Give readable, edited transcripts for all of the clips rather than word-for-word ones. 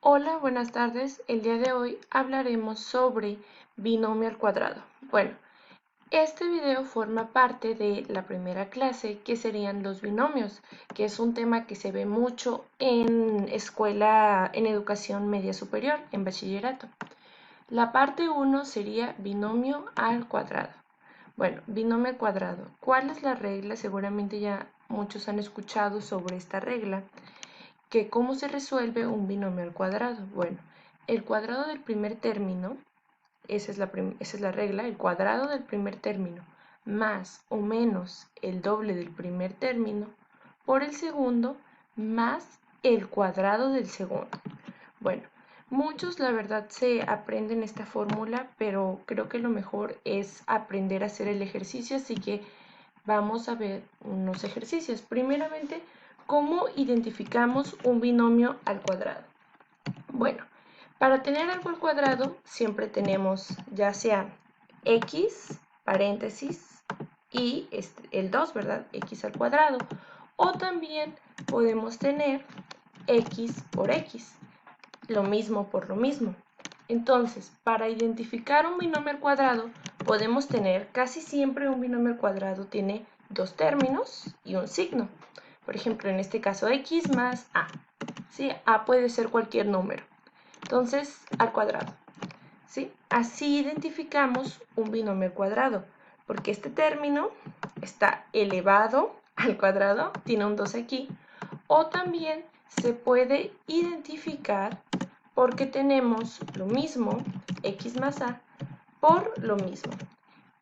Hola, buenas tardes. El día de hoy hablaremos sobre binomio al cuadrado. Bueno, este video forma parte de la primera clase que serían los binomios, que es un tema que se ve mucho en en educación media superior, en bachillerato. La parte 1 sería binomio al cuadrado. Bueno, binomio al cuadrado. ¿Cuál es la regla? Seguramente ya muchos han escuchado sobre esta regla. Que ¿cómo se resuelve un binomio al cuadrado? Bueno, el cuadrado del primer término, esa es la regla, el cuadrado del primer término más o menos el doble del primer término por el segundo más el cuadrado del segundo. Bueno, muchos la verdad se aprenden esta fórmula, pero creo que lo mejor es aprender a hacer el ejercicio, así que vamos a ver unos ejercicios. Primeramente, ¿cómo identificamos un binomio al cuadrado? Bueno, para tener algo al cuadrado siempre tenemos ya sea x, paréntesis, y el 2, ¿verdad? X al cuadrado. O también podemos tener x por x, lo mismo por lo mismo. Entonces, para identificar un binomio al cuadrado, podemos tener, casi siempre un binomio al cuadrado tiene dos términos y un signo. Por ejemplo, en este caso, x más a. ¿Sí? A puede ser cualquier número. Entonces, al cuadrado. ¿Sí? Así identificamos un binomio al cuadrado, porque este término está elevado al cuadrado, tiene un 2 aquí, o también se puede identificar porque tenemos lo mismo, x más a, por lo mismo.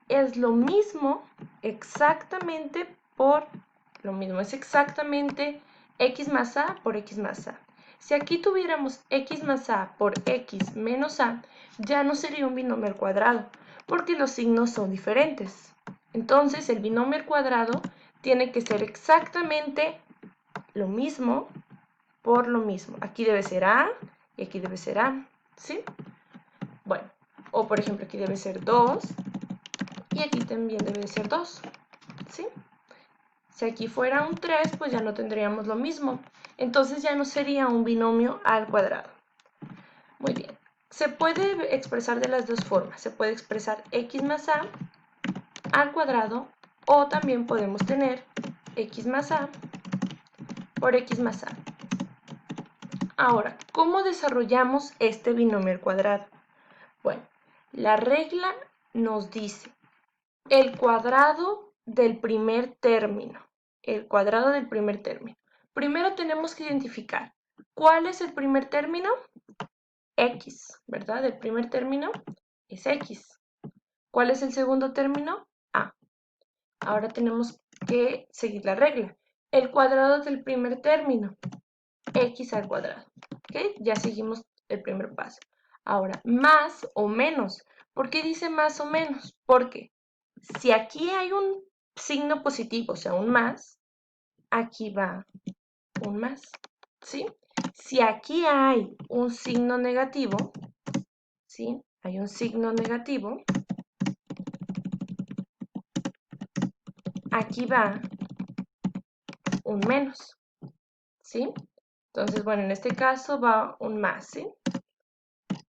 Es lo mismo exactamente por lo mismo. Es exactamente x más a por x más a. Si aquí tuviéramos x más a por x menos a, ya no sería un binomio al cuadrado, porque los signos son diferentes. Entonces, el binomio al cuadrado tiene que ser exactamente lo mismo por lo mismo. Aquí debe ser a y aquí debe ser a, ¿sí? Bueno, o por ejemplo aquí debe ser 2 y aquí también debe de ser 2, ¿sí? Si aquí fuera un 3, pues ya no tendríamos lo mismo. Entonces ya no sería un binomio al cuadrado. Muy bien. Se puede expresar de las dos formas. Se puede expresar x más a al cuadrado o también podemos tener x más a por x más a. Ahora, ¿cómo desarrollamos este binomio al cuadrado? Bueno, la regla nos dice el cuadrado del primer término. El cuadrado del primer término. Primero tenemos que identificar cuál es el primer término. X, ¿verdad? El primer término es X. ¿Cuál es el segundo término? A. Ahora tenemos que seguir la regla. El cuadrado del primer término. X al cuadrado. ¿Ok? Ya seguimos el primer paso. Ahora, más o menos. ¿Por qué dice más o menos? Porque si aquí hay un signo positivo, o sea, un más, aquí va un más, ¿sí? Si aquí hay un signo negativo, ¿sí? Hay un signo negativo, aquí va un menos, ¿sí? Entonces, bueno, en este caso va un más, ¿sí?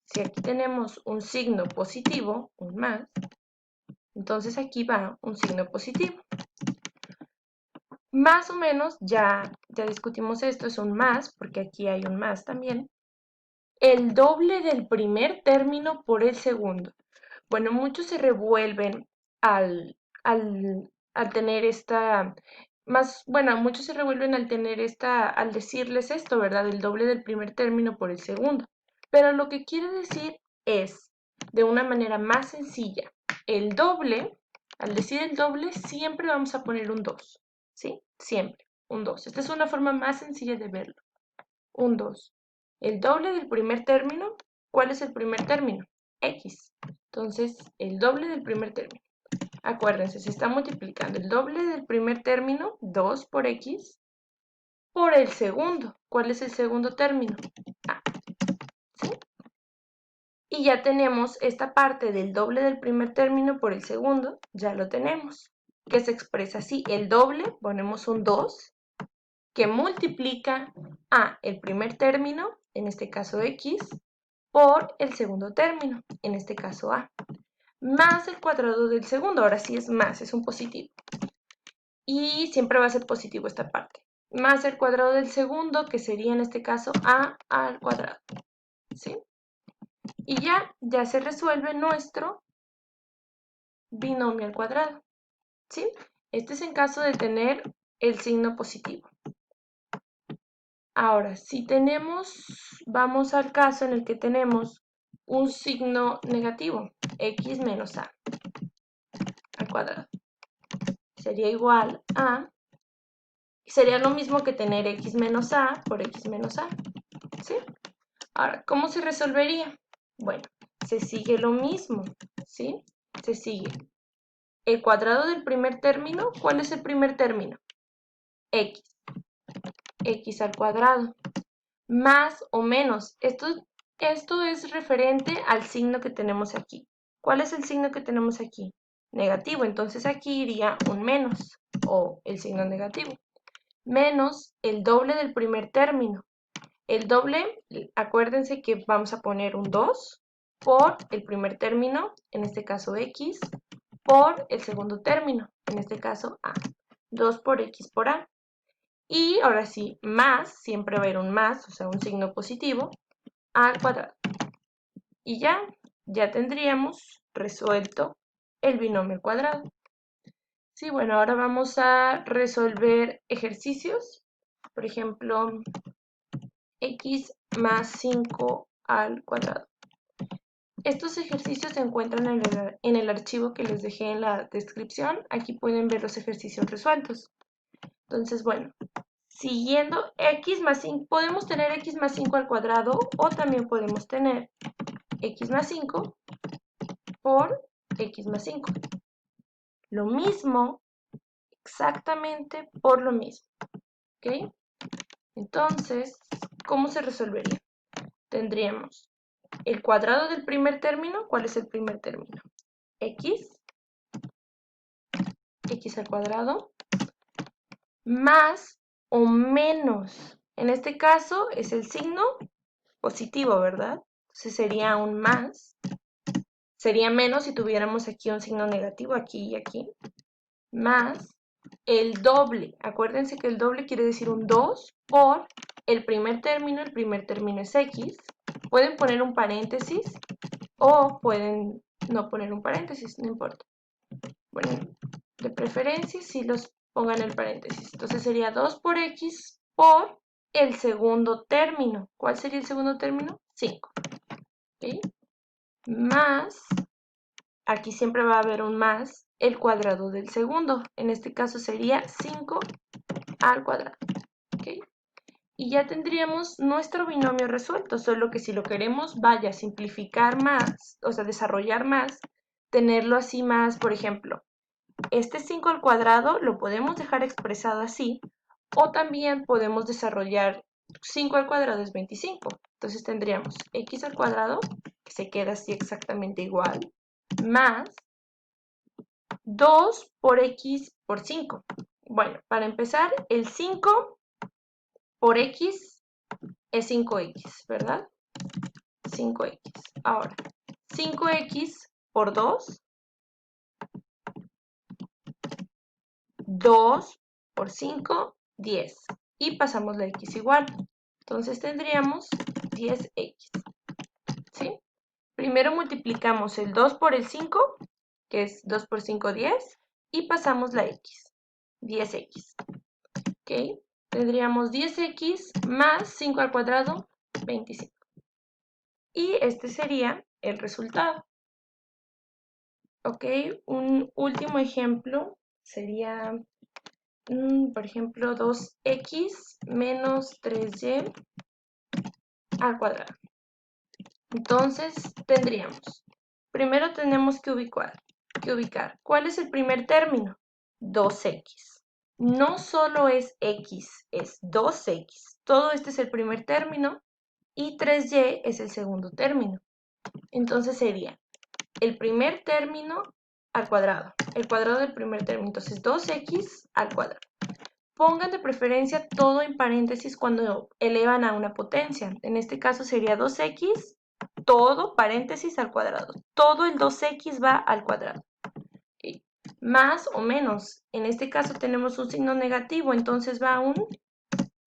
Si aquí tenemos un signo positivo, un más, entonces aquí va un signo positivo. Más o menos, ya discutimos esto, es un más, porque aquí hay un más también. El doble del primer término por el segundo. Bueno, muchos se revuelven al tener muchos se revuelven al decirles esto, ¿verdad? El doble del primer término por el segundo. Pero lo que quiere decir es, de una manera más sencilla, el doble, al decir el doble, siempre vamos a poner un 2, ¿sí? Siempre, un 2. Esta es una forma más sencilla de verlo. Un 2. El doble del primer término, ¿cuál es el primer término? X. Entonces, el doble del primer término. Acuérdense, se está multiplicando el doble del primer término, 2 por X, por el segundo. ¿Cuál es el segundo término? A. ¿Sí? Y ya tenemos esta parte del doble del primer término por el segundo, ya lo tenemos, que se expresa así. El doble, ponemos un 2, que multiplica a el primer término, en este caso x, por el segundo término, en este caso a, más el cuadrado del segundo, ahora sí es más, es un positivo. Y siempre va a ser positivo esta parte, más el cuadrado del segundo, que sería en este caso a al cuadrado, ¿sí? Y ya se resuelve nuestro binomio al cuadrado, ¿sí? Este es en caso de tener el signo positivo. Ahora, si tenemos, vamos al caso en el que tenemos un signo negativo, x menos a al cuadrado. Sería igual a, sería lo mismo que tener x menos a por x menos a, ¿sí? Ahora, ¿cómo se resolvería? Bueno, se sigue lo mismo, ¿sí? Se sigue el cuadrado del primer término. ¿Cuál es el primer término? X. X al cuadrado. Más o menos. Esto es referente al signo que tenemos aquí. ¿Cuál es el signo que tenemos aquí? Negativo. Entonces aquí iría un menos o el signo negativo. Menos el doble del primer término. El doble, acuérdense que vamos a poner un 2 por el primer término, en este caso x, por el segundo término, en este caso a. 2 por x por a. Y ahora sí, más, siempre va a haber un más, o sea, un signo positivo, al cuadrado. Y ya tendríamos resuelto el binomio al cuadrado. Sí, bueno, ahora vamos a resolver ejercicios. Por ejemplo, x más 5 al cuadrado. Estos ejercicios se encuentran en el archivo que les dejé en la descripción. Aquí pueden ver los ejercicios resueltos. Entonces, bueno, siguiendo x más 5, podemos tener x más 5 al cuadrado o también podemos tener x más 5 por x más 5. Lo mismo, exactamente por lo mismo. ¿Ok? Entonces, ¿cómo se resolvería? Tendríamos el cuadrado del primer término. ¿Cuál es el primer término? X al cuadrado, más o menos. En este caso es el signo positivo, ¿verdad? Entonces sería un más. Sería menos si tuviéramos aquí un signo negativo, aquí y aquí. Más el doble. Acuérdense que el doble quiere decir un 2 por el primer término es x. Pueden poner un paréntesis o pueden no poner un paréntesis, no importa. Bueno, de preferencia si los pongan el paréntesis. Entonces sería 2 por x por el segundo término. ¿Cuál sería el segundo término? 5. ¿Okay? Más, aquí siempre va a haber un más, el cuadrado del segundo. En este caso sería 5 al cuadrado. ¿Okay? Y ya tendríamos nuestro binomio resuelto, solo que si lo queremos, vaya, simplificar más, o sea, desarrollar más, tenerlo así más, por ejemplo, este 5 al cuadrado lo podemos dejar expresado así, o también podemos desarrollar 5 al cuadrado es 25. Entonces tendríamos x al cuadrado, que se queda así exactamente igual, más 2 por x por 5. Bueno, para empezar, el 5 por x es 5x, ¿verdad? 5x. Ahora, 5x por 2, 2 por 5, 10. Y pasamos la x igual. Entonces tendríamos 10x. ¿Sí? Primero multiplicamos el 2 por el 5, que es 2 por 5, 10. Y pasamos la x, 10x. ¿Ok? Tendríamos 10x más 5 al cuadrado, 25. Y este sería el resultado. ¿Ok? Un último ejemplo sería, por ejemplo, 2x menos 3y al cuadrado. Entonces tendríamos, primero tenemos que ubicar, ¿cuál es el primer término? 2x. No solo es x, es 2x. Todo este es el primer término y 3y es el segundo término. Entonces sería el primer término al cuadrado, el cuadrado del primer término. Entonces 2x al cuadrado. Pongan de preferencia todo en paréntesis cuando elevan a una potencia. En este caso sería 2x, todo paréntesis al cuadrado. Todo el 2x va al cuadrado. Más o menos. En este caso tenemos un signo negativo, entonces va un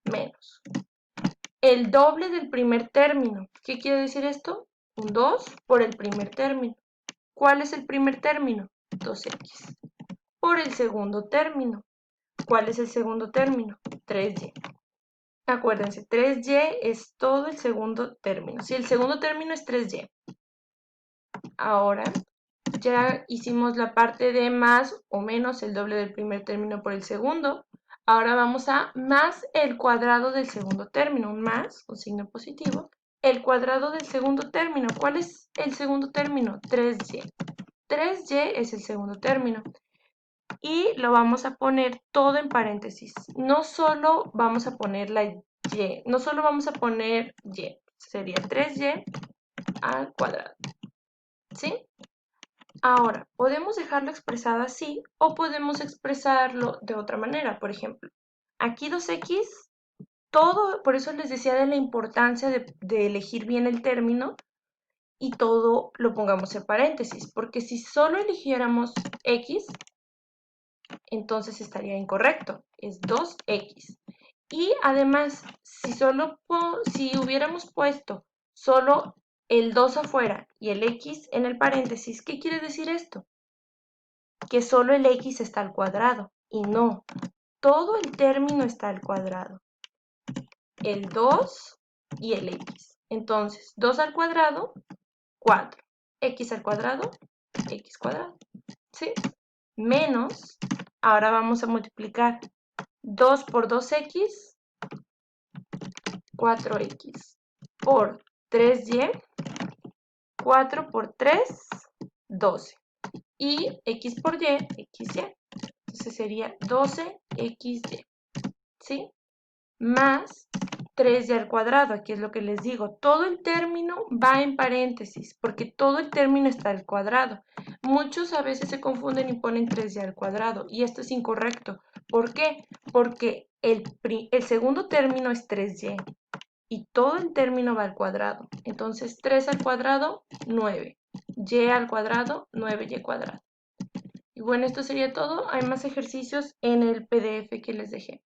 menos. El doble del primer término. ¿Qué quiere decir esto? Un 2 por el primer término. ¿Cuál es el primer término? 2x. Por el segundo término. ¿Cuál es el segundo término? 3y. Acuérdense, 3y es todo el segundo término. Si el segundo término es 3y. Ahora ya hicimos la parte de más o menos el doble del primer término por el segundo. Ahora vamos a más el cuadrado del segundo término. Un más, un signo positivo. El cuadrado del segundo término. ¿Cuál es el segundo término? 3y. 3y es el segundo término. Y lo vamos a poner todo en paréntesis. No solo vamos a poner la y, no solo vamos a poner y, sería 3y al cuadrado. ¿Sí? Ahora, podemos dejarlo expresado así o podemos expresarlo de otra manera. Por ejemplo, aquí 2x, todo, por eso les decía de la importancia de elegir bien el término y todo lo pongamos en paréntesis, porque si solo eligiéramos x, entonces estaría incorrecto, es 2x. Y además, si hubiéramos puesto solo el 2 afuera y el x en el paréntesis, ¿qué quiere decir esto? Que solo el x está al cuadrado, y no, todo el término está al cuadrado. El 2 y el x. Entonces, 2 al cuadrado, 4. X al cuadrado, x cuadrado. ¿Sí? Menos, ahora vamos a multiplicar 2 por 2x, 4x, por 3y, 4 por 3, 12. Y x por y, xy. Entonces sería 12xy. ¿Sí? Más 3y al cuadrado, aquí es lo que les digo, todo el término va en paréntesis, porque todo el término está al cuadrado. Muchos a veces se confunden y ponen 3y al cuadrado, y esto es incorrecto. ¿Por qué? Porque el segundo término es 3y, y todo el término va al cuadrado. Entonces 3 al cuadrado, 9. Y al cuadrado, 9y cuadrado. Y bueno, esto sería todo. Hay más ejercicios en el PDF que les dejé.